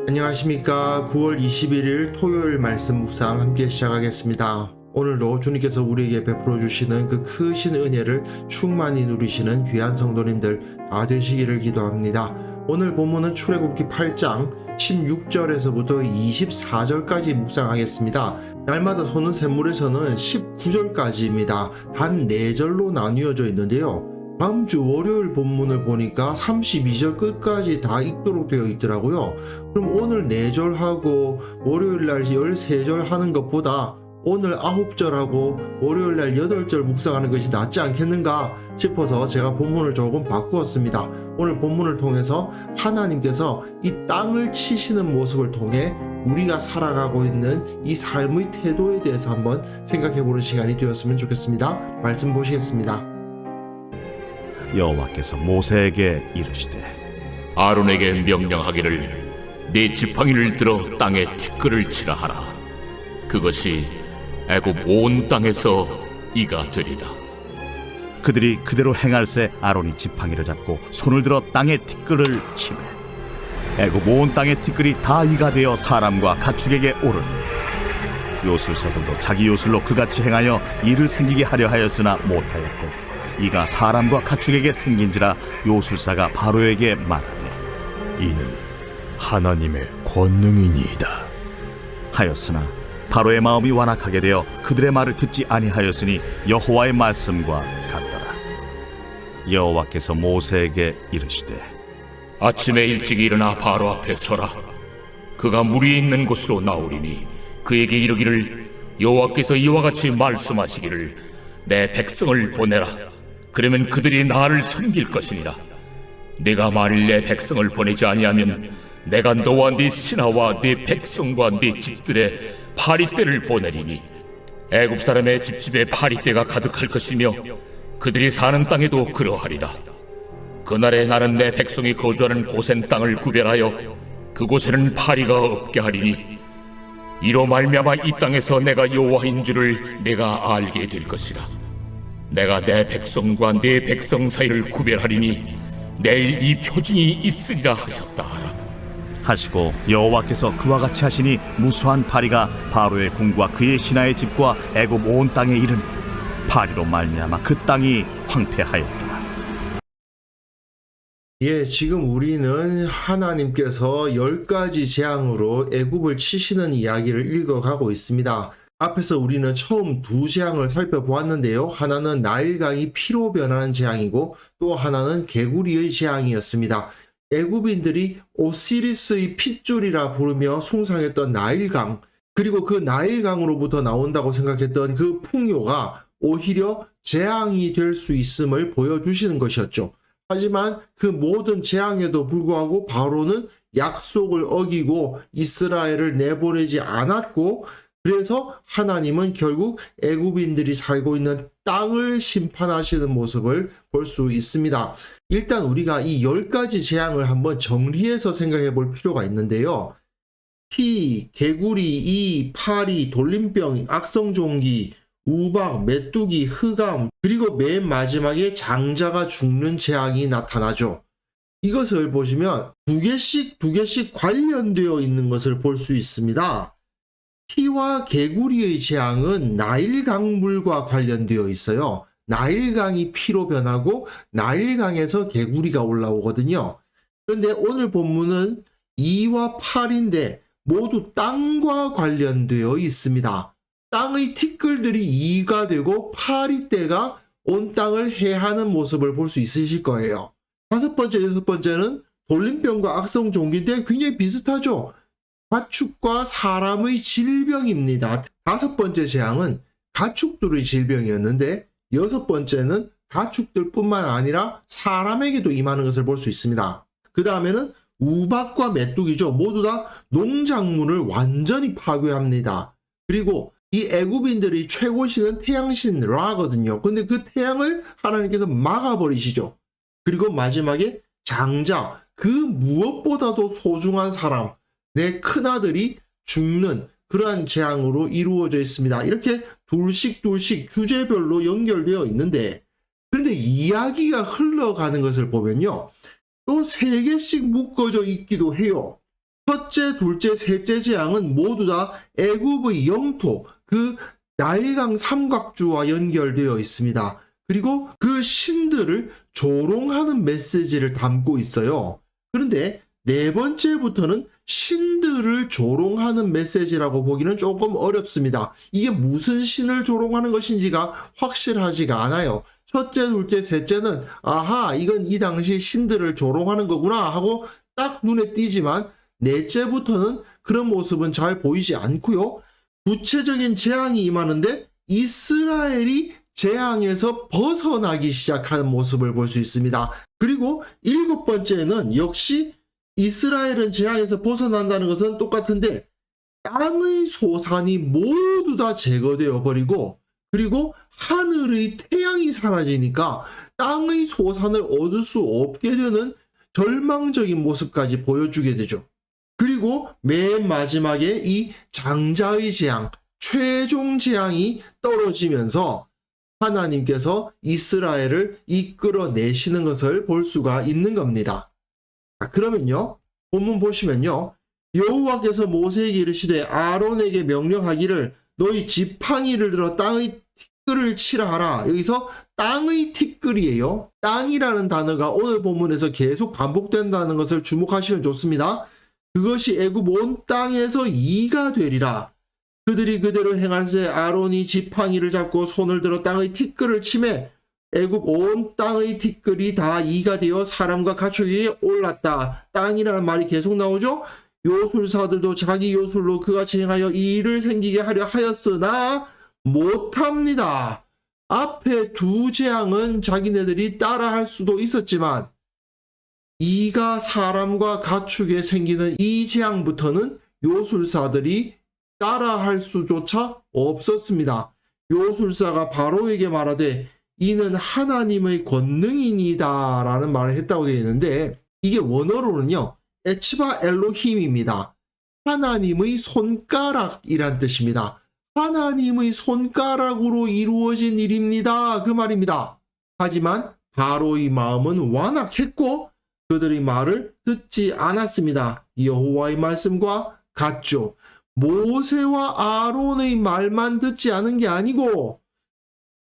안녕하십니까. 9월 21일 토요일 말씀 묵상 함께 시작하겠습니다. 오늘도 주님께서 우리에게 베풀어 주시는 그 크신 은혜를 충만히 누리시는 귀한 성도님들 다 되시기를 기도합니다. 오늘 본문은 출애굽기 8장 16절에서부터 24절까지 묵상하겠습니다. 날마다 솟는 샘물에서는 19절까지입니다. 단 4절로 나뉘어져 있는데요. 다음 주 월요일 본문을 보니까 32절 끝까지 다 읽도록 되어 있더라고요. 그럼 오늘 4절하고 월요일날 13절 하는 것보다 오늘 9절하고 월요일날 8절 묵상하는 것이 낫지 않겠는가 싶어서 제가 본문을 조금 바꾸었습니다. 오늘 본문을 통해서 하나님께서 이 땅을 치시는 모습을 통해 우리가 살아가고 있는 이 삶의 태도에 대해서 한번 생각해보는 시간이 되었으면 좋겠습니다. 말씀 보시겠습니다. 여호와께서 모세에게 이르시되 아론에게 명령하기를 네 지팡이를 들어 땅에 티끌을 치라 하라. 그것이 애굽 온 땅에서 이가 되리라. 그들이 그대로 행할세 아론이 지팡이를 잡고 손을 들어 땅에 티끌을 치매 애굽 온 땅의 티끌이 다 이가 되어 사람과 가축에게 오르니 요술사들도 자기 요술로 그같이 행하여 이를 생기게 하려 하였으나 못하였고 이가 사람과 가축에게 생긴지라 요술사가 바로에게 말하되 이는 하나님의 권능이니이다 하였으나 바로의 마음이 완악하게 되어 그들의 말을 듣지 아니하였으니 여호와의 말씀과 같더라. 여호와께서 모세에게 이르시되 아침에 일찍 일어나 바로 앞에 서라. 그가 물이 있는 곳으로 나오리니 그에게 이르기를 여호와께서 이와 같이 말씀하시기를 내 백성을 보내라. 그러면 그들이 나를 섬길 것이니라. 내가 만일 내 백성을 보내지 아니하면 내가 너와 네 신하와 네 백성과 네 집들의 파리떼를 보내리니 애굽 사람의 집집에 파리떼가 가득할 것이며 그들이 사는 땅에도 그러하리라. 그날에 나는 내 백성이 거주하는 고센 땅을 구별하여 그곳에는 파리가 없게 하리니 이로 말미암아 이 땅에서 내가 여호와인 줄을 내가 알게 될 것이라. 내가 내 백성과 네 백성 사이를 구별하리니 내일 이 표징이 있으리라 하셨다 하라. 하시고 여호와께서 그와 같이 하시니 무수한 파리가 바로의 궁과 그의 신하의 집과 애굽 온 땅에 이르니 파리로 말미암아 그 땅이 황폐하였더라. 지금 우리는 하나님께서 10가지 재앙으로 애굽을 치시는 이야기를 읽어가고 있습니다. 앞에서 우리는 처음 2재앙을 살펴보았는데요. 하나는 나일강이 피로 변하는 재앙이고 또 하나는 개구리의 재앙이었습니다. 애굽인들이 오시리스의 핏줄이라 부르며 숭상했던 나일강, 그리고 그 나일강으로부터 나온다고 생각했던 그 풍요가 오히려 재앙이 될 수 있음을 보여주시는 것이었죠. 하지만 그 모든 재앙에도 불구하고 바로는 약속을 어기고 이스라엘을 내보내지 않았고, 그래서 하나님은 결국 애굽인들이 살고 있는 땅을 심판하시는 모습을 볼 수 있습니다. 일단 우리가 이 10가지 재앙을 한번 정리해서 생각해 볼 필요가 있는데요. 피, 개구리, 이, 파리, 돌림병, 악성종기, 우박, 메뚜기, 흑암, 그리고 맨 마지막에 장자가 죽는 재앙이 나타나죠. 이것을 보시면 두 개씩 관련되어 있는 것을 볼 수 있습니다. 피와 개구리의 재앙은 나일강물과 관련되어 있어요. 나일강이 피로 변하고 나일강에서 개구리가 올라오거든요. 그런데 오늘 본문은 2와 8인데 모두 땅과 관련되어 있습니다. 땅의 티끌들이 2가 되고 파리떼가 온 땅을 해하는 모습을 볼 수 있으실 거예요. 5번째, 6번째는 돌림병과 악성종기인데 굉장히 비슷하죠. 가축과 사람의 질병입니다. 5번째 재앙은 가축들의 질병이었는데 6번째는 가축들뿐만 아니라 사람에게도 임하는 것을 볼 수 있습니다. 그 다음에는 우박과 메뚜기죠. 모두 다 농작물을 완전히 파괴합니다. 그리고 이 애굽인들이 최고신은 태양신 라거든요. 근데 그 태양을 하나님께서 막아버리시죠. 그리고 마지막에 장자, 그 무엇보다도 소중한 사람, 내 큰아들이 죽는 그러한 재앙으로 이루어져 있습니다. 이렇게 둘씩 주제별로 연결되어 있는데, 그런데 이야기가 흘러가는 것을 보면요, 또 3개씩 묶어져 있기도 해요. 첫째, 둘째, 셋째 재앙은 모두 다 애굽의 영토, 그 나일강 삼각주와 연결되어 있습니다. 그리고 그 신들을 조롱하는 메시지를 담고 있어요. 그런데 네 번째부터는 신들을 조롱하는 메시지라고 보기는 조금 어렵습니다. 이게 무슨 신을 조롱하는 것인지가 확실하지가 않아요. 첫째, 둘째, 셋째는 아하, 이건 이 당시 신들을 조롱하는 거구나 하고 딱 눈에 띄지만 넷째부터는 그런 모습은 잘 보이지 않고요. 구체적인 재앙이 임하는데 이스라엘이 재앙에서 벗어나기 시작하는 모습을 볼 수 있습니다. 그리고 일곱 번째는 역시 이스라엘은 재앙에서 벗어난다는 것은 똑같은데 땅의 소산이 모두 다 제거되어 버리고 그리고 하늘의 태양이 사라지니까 땅의 소산을 얻을 수 없게 되는 절망적인 모습까지 보여주게 되죠. 그리고 맨 마지막에 이 장자의 재앙, 최종 재앙이 떨어지면서 하나님께서 이스라엘을 이끌어내시는 것을 볼 수가 있는 겁니다. 그러면요, 본문 보시면요, 여호와께서 모세에게 이르시되 아론에게 명령하기를 너희 지팡이를 들어 땅의 티끌을 치라 하라. 여기서 땅의 티끌이에요. 땅이라는 단어가 오늘 본문에서 계속 반복된다는 것을 주목하시면 좋습니다. 그것이 애굽 온 땅에서 이가 되리라. 그들이 그대로 행할세 아론이 지팡이를 잡고 손을 들어 땅의 티끌을 치매 애굽 온 땅의 티끌이 다 이가 되어 사람과 가축이 올랐다. 땅이라는 말이 계속 나오죠. 요술사들도 자기 요술로 그같이 행하여 이 일을 생기게 하려 하였으나 못합니다. 앞에 두 재앙은 자기네들이 따라할 수도 있었지만 이가 사람과 가축에 생기는 이 재앙부터는 요술사들이 따라할 수조차 없었습니다. 요술사가 바로에게 말하되 이는 하나님의 권능이니이다 라는 말을 했다고 되어 있는데 이게 원어로는요 에츠바 엘로힘입니다. 하나님의 손가락이란 뜻입니다. 하나님의 손가락으로 이루어진 일입니다. 그 말입니다. 하지만 바로의 마음은 완악했고 그들의 말을 듣지 않았습니다. 여호와의 말씀과 같죠. 모세와 아론의 말만 듣지 않은 게 아니고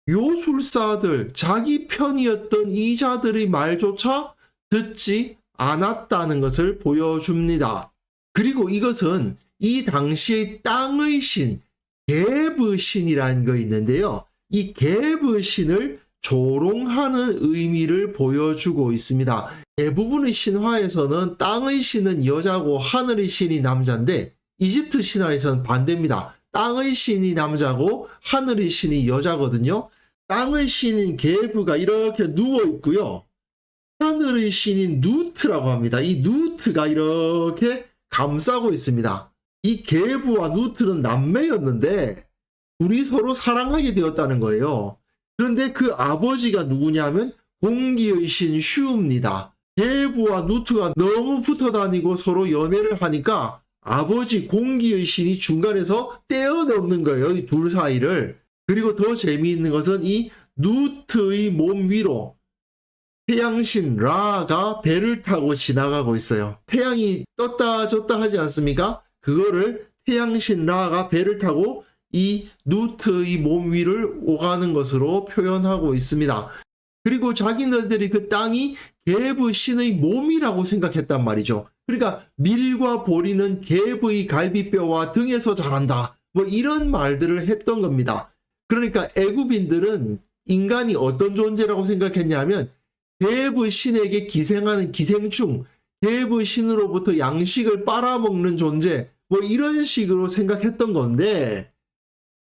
요술사들, 자기 편이었던 이 자들의 말조차 듣지 않았다는 것을 보여줍니다. 그리고 이것은 이 당시의 땅의 신, 게브 신이라는 거 있는데요. 이 게브 신을 조롱하는 의미를 보여주고 있습니다. 대부분의 신화에서는 땅의 신은 여자고 하늘의 신이 남자인데 이집트 신화에서는 반대입니다. 땅의 신이 남자고 하늘의 신이 여자거든요. 땅의 신인 게브가 이렇게 누워 있고요. 하늘의 신인 누트라고 합니다. 이 누트가 이렇게 감싸고 있습니다. 이 게브와 누트는 남매였는데 둘이 서로 사랑하게 되었다는 거예요. 그런데 그 아버지가 누구냐면 공기의 신 슈입니다. 게브와 누트가 너무 붙어 다니고 서로 연애를 하니까 아버지 공기의 신이 중간에서 떼어놓는 거예요. 이 둘 사이를. 그리고 더 재미있는 것은 이 누트의 몸 위로 태양신 라가 배를 타고 지나가고 있어요. 태양이 떴다 졌다 하지 않습니까? 그거를 태양신 라가 배를 타고 이 누트의 몸 위를 오가는 것으로 표현하고 있습니다. 그리고 자기네들이 그 땅이 게브 신의 몸이라고 생각했단 말이죠. 그러니까 밀과 보리는 게브의 갈비뼈와 등에서 자란다. 뭐 이런 말들을 했던 겁니다. 그러니까 애굽인들은 인간이 어떤 존재라고 생각했냐면 게브 신에게 기생하는 기생충, 게브 신으로부터 양식을 빨아먹는 존재, 뭐 이런 식으로 생각했던 건데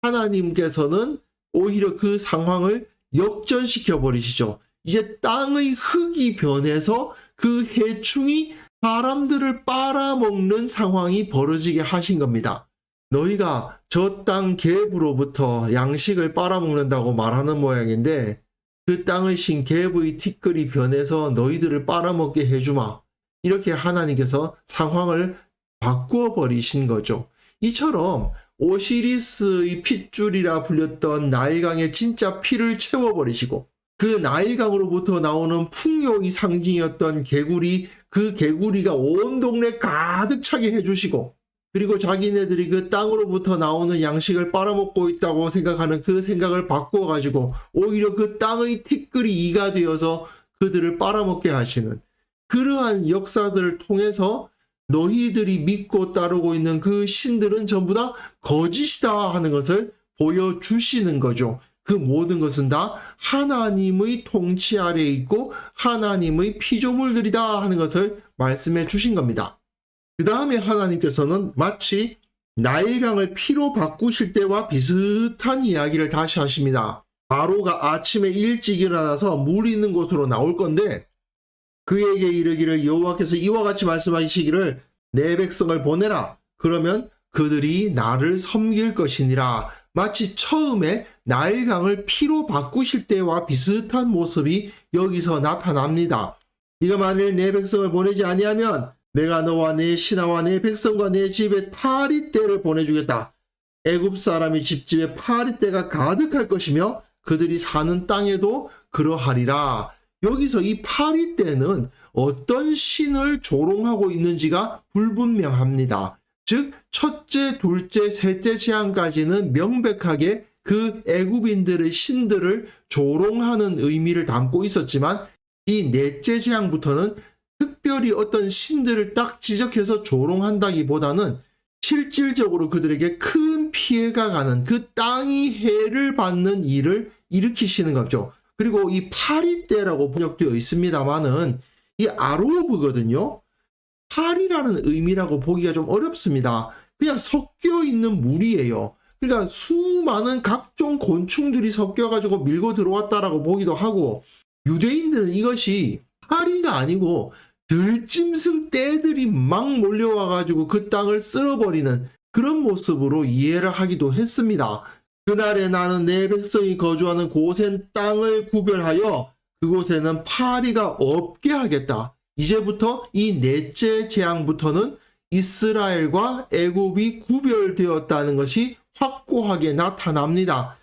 하나님께서는 오히려 그 상황을 역전시켜 버리시죠. 이제 땅의 흙이 변해서 그 해충이 사람들을 빨아먹는 상황이 벌어지게 하신 겁니다. 너희가 저 땅 게브로부터 양식을 빨아먹는다고 말하는 모양인데 그 땅의 신 게브의 티끌이 변해서 너희들을 빨아먹게 해주마. 이렇게 하나님께서 상황을 바꾸어 버리신 거죠. 이처럼 오시리스의 핏줄이라 불렸던 나일강의 진짜 피를 채워버리시고 그 나일강으로부터 나오는 풍요의 상징이었던 개구리 그 개구리가 온 동네 가득 차게 해주시고, 그리고 자기네들이 그 땅으로부터 나오는 양식을 빨아먹고 있다고 생각하는 그 생각을 바꾸어가지고 오히려 그 땅의 티끌이 이가 되어서 그들을 빨아먹게 하시는 그러한 역사들을 통해서 너희들이 믿고 따르고 있는 그 신들은 전부 다 거짓이다 하는 것을 보여주시는 거죠. 그 모든 것은 다 하나님의 통치 아래에 있고 하나님의 피조물들이다 하는 것을 말씀해 주신 겁니다. 그 다음에 하나님께서는 마치 나일강을 피로 바꾸실 때와 비슷한 이야기를 다시 하십니다. 바로가 아침에 일찍 일어나서 물 있는 곳으로 나올 건데 그에게 이르기를 여호와께서 이와 같이 말씀하시기를 내 백성을 보내라. 그러면 그들이 나를 섬길 것이니라. 마치 처음에 나일강을 피로 바꾸실 때와 비슷한 모습이 여기서 나타납니다. 네가 만일 내 백성을 보내지 아니하면 내가 너와 내 신하와 내 백성과 내 집에 파리떼를 보내주겠다. 애굽 사람이 집집에 파리떼가 가득할 것이며 그들이 사는 땅에도 그러하리라. 여기서 이 파리떼는 어떤 신을 조롱하고 있는지가 불분명합니다. 즉 첫째, 둘째, 셋째 재앙까지는 명백하게 그 애굽인들의 신들을 조롱하는 의미를 담고 있었지만 이 넷째 재앙부터는 특별히 어떤 신들을 딱 지적해서 조롱한다기보다는 실질적으로 그들에게 큰 피해가 가는 그 땅이 해를 받는 일을 일으키시는 거죠. 그리고 이 파리떼라고 번역되어 있습니다만은 이 아로브거든요. 파리라는 의미라고 보기가 좀 어렵습니다. 그냥 섞여 있는 물이에요. 그러니까 수많은 각종 곤충들이 섞여가지고 밀고 들어왔다라고 보기도 하고 유대인들은 이것이 파리가 아니고 들짐승 떼들이 막 몰려와가지고 그 땅을 쓸어버리는 그런 모습으로 이해를 하기도 했습니다. 그날에 나는 내 백성이 거주하는 고센 땅을 구별하여 그곳에는 파리가 없게 하겠다. 이제부터 이 넷째 재앙부터는 이스라엘과 애굽이 구별되었다는 것이 확고하게 나타납니다.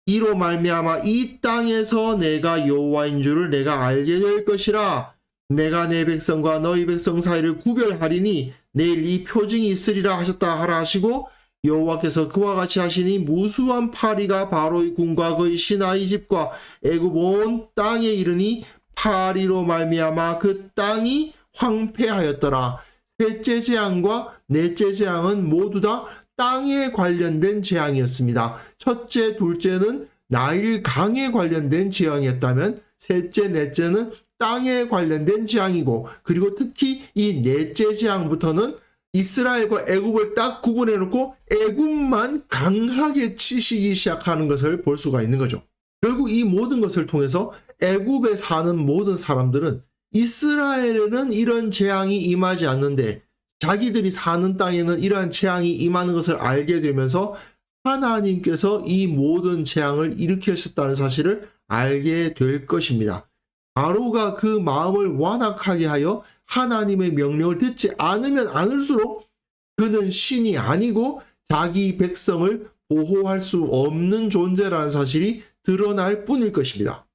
이로 말미암아 이 땅에서 내가 여호와인 줄을 내가 알게 될 것이라. 내가 내 백성과 너희 백성 사이를 구별하리니 내일 이 표징이 있으리라 하셨다 하라 하시고 여호와께서 그와 같이 하시니 무수한 파리가 바로의 군과 그의 신하의 집과 애굽 온 땅에 이르니 파리로 말미암아 그 땅이 황폐하였더라. 셋째 재앙과 넷째 재앙은 모두 다 땅에 관련된 재앙이었습니다. 첫째, 둘째는 나일강에 관련된 재앙이었다면 셋째, 넷째는 땅에 관련된 재앙이고 그리고 특히 이 넷째 재앙부터는 이스라엘과 애굽을 딱 구분해 놓고 애굽만 강하게 치시기 시작하는 것을 볼 수가 있는 거죠. 결국 이 모든 것을 통해서 애굽에 사는 모든 사람들은 이스라엘에는 이런 재앙이 임하지 않는데 자기들이 사는 땅에는 이러한 재앙이 임하는 것을 알게 되면서 하나님께서 이 모든 재앙을 일으키셨다는 사실을 알게 될 것입니다. 바로가 그 마음을 완악하게 하여 하나님의 명령을 듣지 않으면 않을수록 그는 신이 아니고 자기 백성을 보호할 수 없는 존재라는 사실이 드러날 뿐일 것입니다.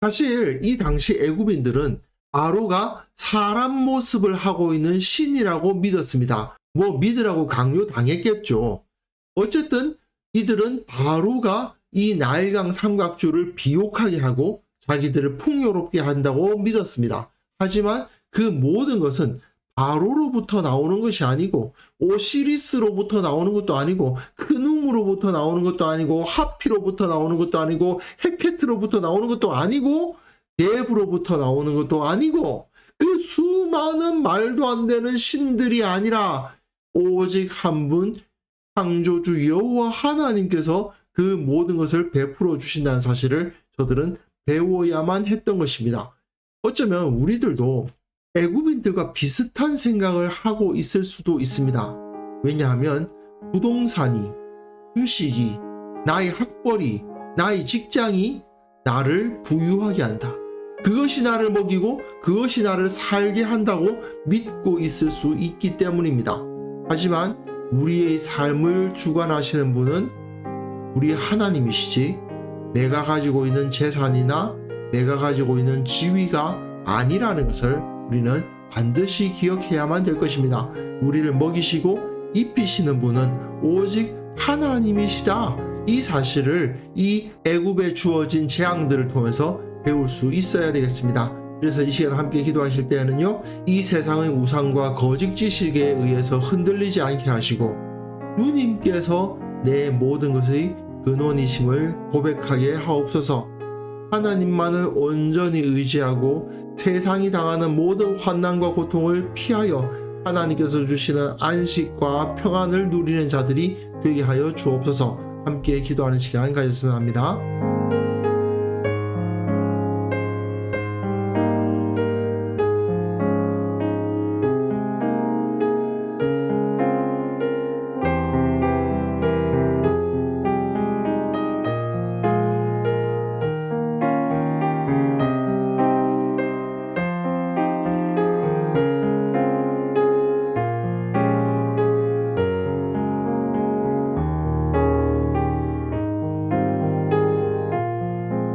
사실 이 당시 애굽인들은 바로가 사람 모습을 하고 있는 신이라고 믿었습니다. 믿으라고 강요당했겠죠. 어쨌든 이들은 바로가 이 나일강 삼각주를 비옥하게 하고 자기들을 풍요롭게 한다고 믿었습니다. 하지만 그 모든 것은 바로로부터 나오는 것이 아니고 오시리스로부터 나오는 것도 아니고 크눔으로부터 나오는 것도 아니고 하피로부터 나오는 것도 아니고 헤케트로부터 나오는 것도 아니고 게브로부터 나오는 것도 아니고 그 수많은 말도 안 되는 신들이 아니라 오직 한 분 창조주 여호와 하나님께서 그 모든 것을 베풀어 주신다는 사실을 저들은 배워야만 했던 것입니다. 어쩌면 우리들도 애굽인들과 비슷한 생각을 하고 있을 수도 있습니다. 왜냐하면 부동산이, 주식이, 나의 학벌이, 나의 직장이 나를 부유하게 한다. 그것이 나를 먹이고 그것이 나를 살게 한다고 믿고 있을 수 있기 때문입니다. 하지만 우리의 삶을 주관하시는 분은 우리 하나님이시지 내가 가지고 있는 재산이나 내가 가지고 있는 지위가 아니라는 것을 우리는 반드시 기억해야만 될 것입니다. 우리를 먹이시고 입히시는 분은 오직 하나님이시다. 이 사실을 이 애굽에 주어진 재앙들을 통해서 배울 수 있어야 되겠습니다. 그래서 이 시간 함께 기도하실 때에는요, 이 세상의 우상과 거짓 지식에 의해서 흔들리지 않게 하시고 주님께서 내 모든 것의 근원이심을 고백하게 하옵소서. 하나님만을 온전히 의지하고 세상이 당하는 모든 환난과 고통을 피하여 하나님께서 주시는 안식과 평안을 누리는 자들이 되게 하여 주옵소서. 함께 기도하는 시간 가졌으면 합니다.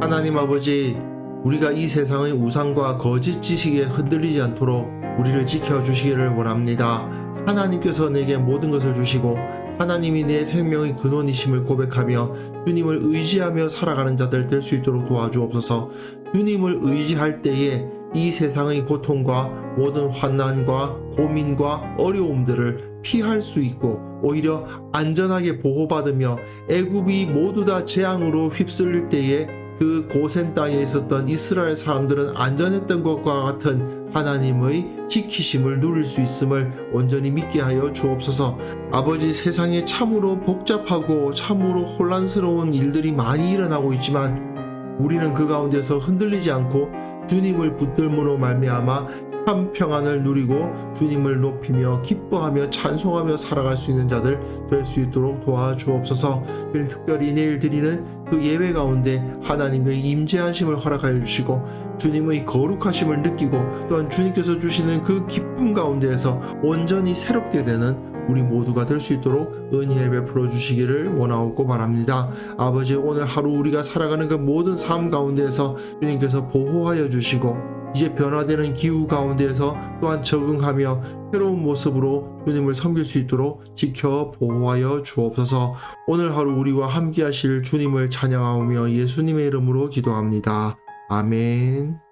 하나님 아버지, 우리가 이 세상의 우상과 거짓 지식에 흔들리지 않도록 우리를 지켜주시기를 원합니다. 하나님께서 내게 모든 것을 주시고 하나님이 내 생명의 근원이심을 고백하며 주님을 의지하며 살아가는 자들 될 수 있도록 도와주옵소서. 주님을 의지할 때에 이 세상의 고통과 모든 환난과 고민과 어려움들을 피할 수 있고 오히려 안전하게 보호받으며 애굽이 모두 다 재앙으로 휩쓸릴 때에 그 고센 땅에 있었던 이스라엘 사람들은 안전했던 것과 같은 하나님의 지키심을 누릴 수 있음을 온전히 믿게 하여 주옵소서. 아버지, 세상에 참으로 복잡하고 참으로 혼란스러운 일들이 많이 일어나고 있지만 우리는 그 가운데서 흔들리지 않고 주님을 붙들므로 말미암아 참 평안을 누리고 주님을 높이며 기뻐하며 찬송하며 살아갈 수 있는 자들 될 수 있도록 도와주옵소서. 주님, 특별히 내일 드리는 그 예배 가운데 하나님의 임재하심을 허락하여 주시고 주님의 거룩하심을 느끼고 또한 주님께서 주시는 그 기쁨 가운데에서 온전히 새롭게 되는 우리 모두가 될 수 있도록 은혜에 베풀어 주시기를 원하고 바랍니다. 아버지, 오늘 하루 우리가 살아가는 그 모든 삶 가운데에서 주님께서 보호하여 주시고 이제 변화되는 기후 가운데에서 또한 적응하며 새로운 모습으로 주님을 섬길 수 있도록 지켜 보호하여 주옵소서. 오늘 하루 우리와 함께 하실 주님을 찬양하며 예수님의 이름으로 기도합니다. 아멘.